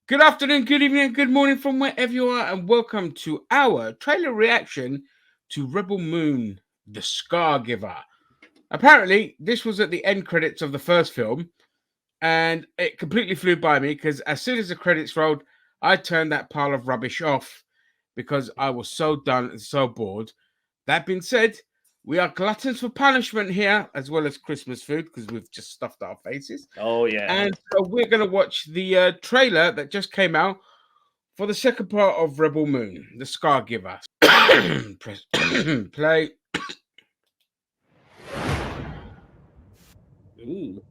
Good afternoon, good evening, and good morning from wherever you are, and welcome to our trailer reaction to Rebel Moon, the Scargiver. Apparently, this was at the end credits of the first film, and it completely flew by me because as soon as the credits rolled, I turned that pile of rubbish off because I was so done and so bored. That being said, we are gluttons for punishment here, as well as Christmas food because we've just stuffed our faces. Oh yeah. And so we're going to watch the trailer that just came out for the second part of Rebel Moon, the Scargiver. Press play. Ooh.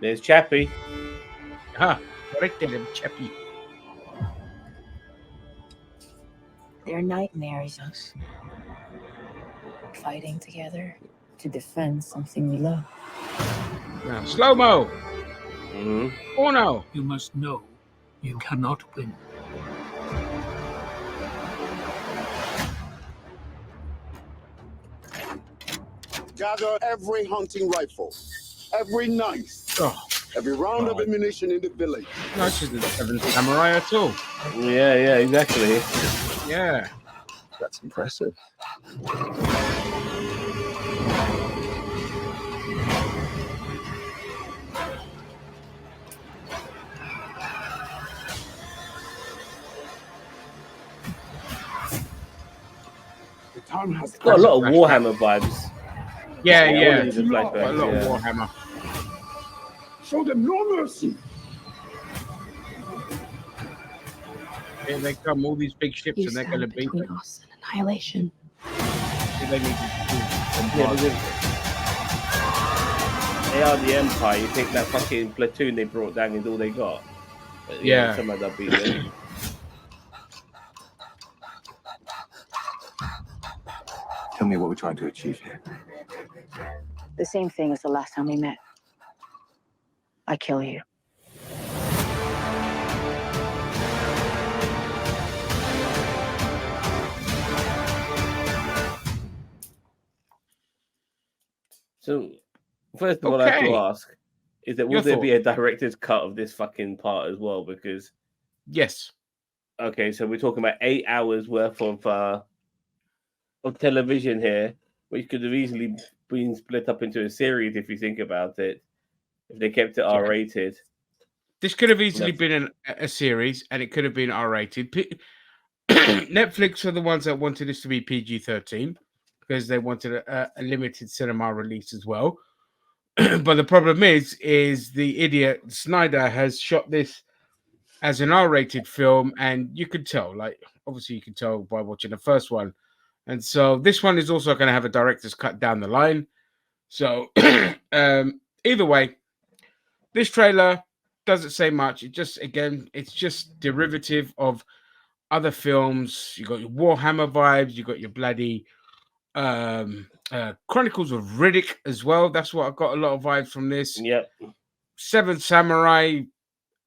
There's Chappie. Ah, right there, Chappie. Their nightmares us fighting together to defend something we love. Now, slow mo. Mm-hmm. Oh no. You must know you cannot win. Gather every hunting rifle, every knife, every round of ammunition in the village. Nicer than Seven Samurai at all. Yeah, exactly. Yeah. That's impressive. The time has Got a lot of Flashback. Warhammer vibes. Yeah. All of these are Got flashbacks, a lot of yeah. Warhammer. Show them no mercy. Here they come, all these big ships, You and they're going to stand beat between them. us and annihilation. They need to Yeah, but they are the Empire. You think that fucking platoon they brought down is all they got? But, Yeah. Some of that beat them. Tell me what we're trying to achieve here. The same thing as the last time we met. I kill you. So, first of all, I have to Okay. ask: is that will Your there thought? be a director's cut of this fucking part as well? Because Yes. okay, so we're talking about 8 hours worth of television here, which could have easily been split up into a series if you think about it. If they kept it Yeah. R-rated. This could have easily been a series, and it could have been R-rated. Netflix are the ones that wanted this to be PG-13 because they wanted a limited cinema release as well. But the problem is the idiot Snyder has shot this as an R-rated film, and you could tell, like obviously you could tell by watching the first one, and so this one is also going to have a director's cut down the line. So either way, this trailer doesn't say much. It just it's just derivative of other films. You got your Warhammer vibes. You got your bloody Chronicles of Riddick as well. That's what I got a lot of vibes from this. Yep. Seven Samurai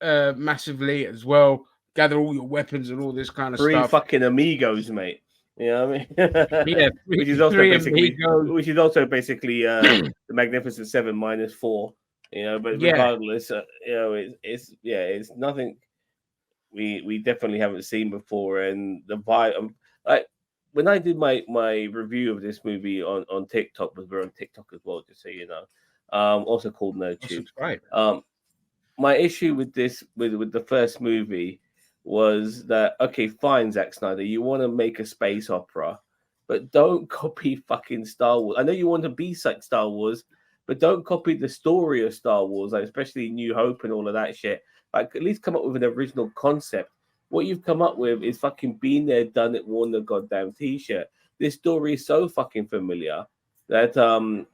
massively as well. Gather all your weapons and all this kind of Three stuff. fucking amigos, mate. You know what I mean? Yeah, which is also three basically amigos. the Magnificent Seven minus 4. You know, but Yeah. regardless, you know, it's nothing we definitely haven't seen before, and the vibe. Like when I did my review of this movie on TikTok, because we're on TikTok as well, just so you know, also called NerdTube. Subscribe. My issue with this with the first movie was that, okay, fine, Zack Snyder, you want to make a space opera, but don't copy fucking Star Wars. I know you want to be like Star Wars, but don't copy the story of Star Wars, like especially New Hope and all of that shit. Like, at least come up with an original concept. What you've come up with is fucking been there, done it, worn the goddamn t-shirt. This story is so fucking familiar that I'm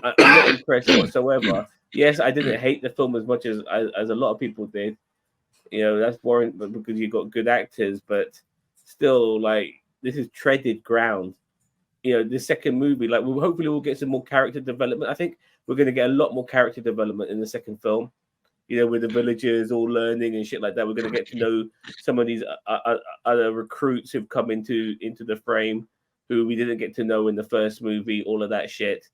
not impressed whatsoever. Yes, I didn't hate the film as much as a lot of people did. You know, that's boring, but because you got good actors, but still, like, this is treaded ground. You know, the second movie, like, hopefully we'll get some more character development. I think we're going to get a lot more character development in the second film. You know, with the villagers all learning and shit like that, we're going to get to know some of these other recruits who've come into the frame, who we didn't get to know in the first movie. All of that shit.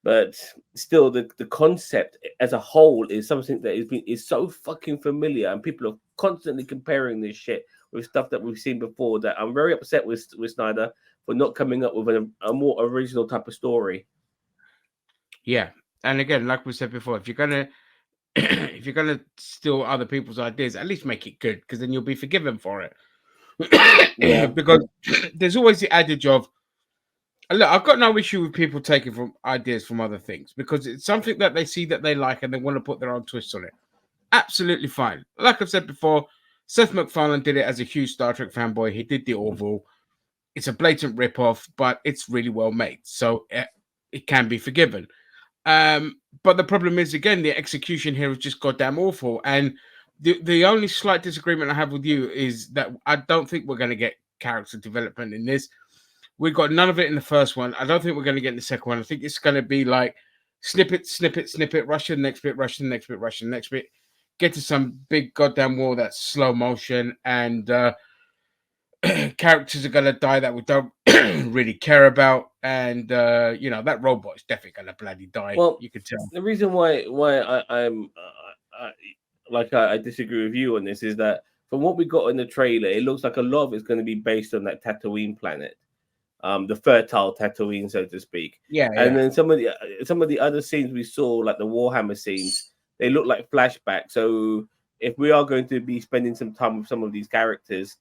but still, the concept as a whole is something that is so fucking familiar, and people are constantly comparing this shit with stuff that we've seen before. That I'm very upset with Snyder for not coming up with a more original type of story. Yeah, and again, like we said before, if you're gonna if you're gonna steal other people's ideas, at least make it good, because then you'll be forgiven for it. Yeah. Because there's always the adage of, look, I've got no issue with people taking from ideas from other things, because it's something that they see that they like and they want to put their own twist on it. Absolutely fine. Like I've said before, Seth MacFarlane did it as a huge Star Trek fanboy. He did the Orville. It's a blatant rip-off, but it's really well made, so it can be forgiven. But the problem is, again, the execution here is just goddamn awful. And the only slight disagreement I have with you is that I don't think we're going to get character development in this. We got none of it in the first one. I don't think we're going to get in the second one. I think it's going to be like snippet, rush to the next bit, rush to the next bit, rush to the next bit, get to some big goddamn war that's slow motion, and characters are going to die that we don't really care about. And, that robot is definitely going to bloody die. Well, you could tell. The reason why I disagree with you on this is that from what we got in the trailer, it looks like a lot of it's going to be based on that Tatooine planet. The fertile Tatooine, so to speak. Yeah. And then some of the other scenes we saw, like the Warhammer scenes, they look like flashbacks. So if we are going to be spending some time with some of these characters,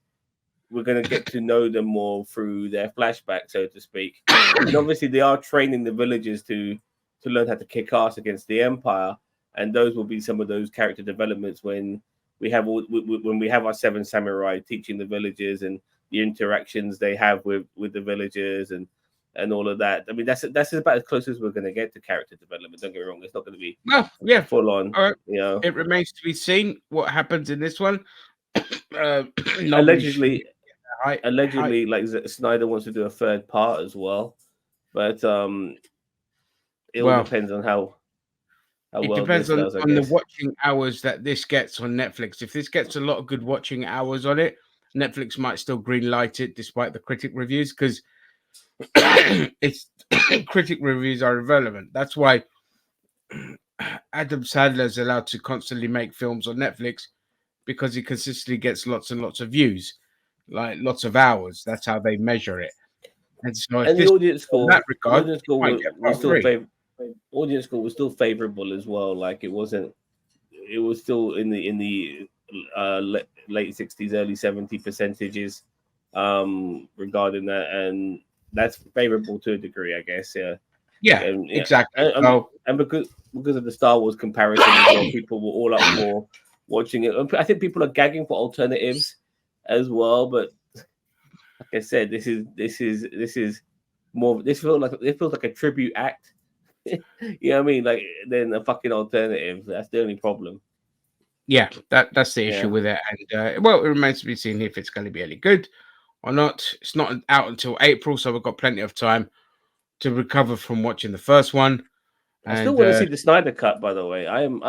we're going to get to know them more through their flashback, so to speak. And obviously, they are training the villagers to learn how to kick ass against the Empire, and those will be some of those character developments when we have our seven samurai teaching the villagers and the interactions they have with the villagers and all of that. I mean, that's about as close as we're going to get to character development. Don't get me wrong; it's not going to be full on. All right. You know, it remains to be seen what happens in this one. allegedly, like Snyder wants to do a third part as well, but it all depends on how it well depends this does, on the watching hours that this gets on Netflix. If this gets a lot of good watching hours on it, Netflix might still green light it despite the critic reviews, because it's critic reviews are irrelevant. That's why Adam Sandler is allowed to constantly make films on Netflix, because he consistently gets lots and lots of views, like lots of hours. That's how they measure it. And so, and the audience score, in that regard, audience score was still favorable as well. Like it was still in the late 60s, early 70 percentages regarding that, and that's favorable to a degree, I guess. Exactly. And because of the Star Wars comparison as well, people were all up for watching it. I think people are gagging for alternatives as well, but like I said, this is more. This feels like a tribute act. You know what I mean? Like than a fucking alternative. That's the only problem. Yeah, that's the issue with it. And it remains to be seen if it's going to be any good or not. It's not out until April, so we've got plenty of time to recover from watching the first one. I still want to see the Snyder cut, by the way. I'm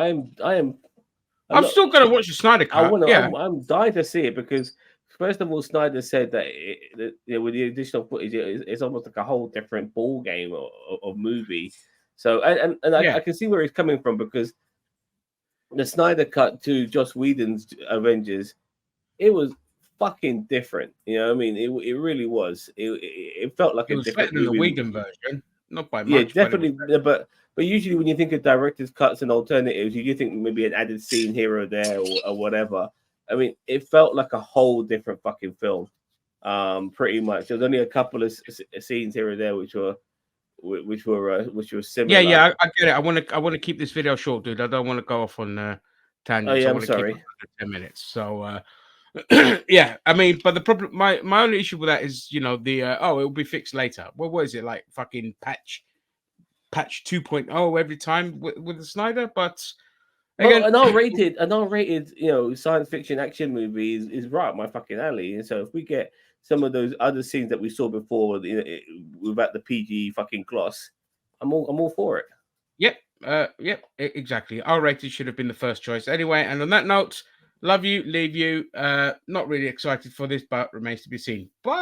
still going to watch the Snyder cut. I'm dying to see it because first of all, Snyder said that with the additional footage, it's almost like a whole different ball game of movie. So I can see where he's coming from, because the Snyder cut to Joss Whedon's Avengers, it was fucking different. You know what I mean? It really was. It felt like it was different better than the Whedon version, not by much. Yeah, definitely. But usually when you think of director's cuts and alternatives, you do think maybe an added scene here or there or whatever. I mean, it felt like a whole different fucking film. Pretty much. There was only a couple of scenes here or there which were similar. Yeah, I get it. I want to keep this video short, dude. I don't want to go off on tangents. Oh yeah, I'm sorry. Keep it 10 minutes. So yeah, I mean, but the problem, my only issue with that is, it will be fixed later. What is it, like fucking patch 2.0 every time with the Snyder? But again, an R-rated, science fiction action movie is right up my fucking alley. And so if we get some of those other scenes that we saw before, without the PG fucking gloss, I'm all for it. Yep, exactly. R-rated should have been the first choice anyway. And on that note, love you, leave you. Not really excited for this, but remains to be seen. Bye.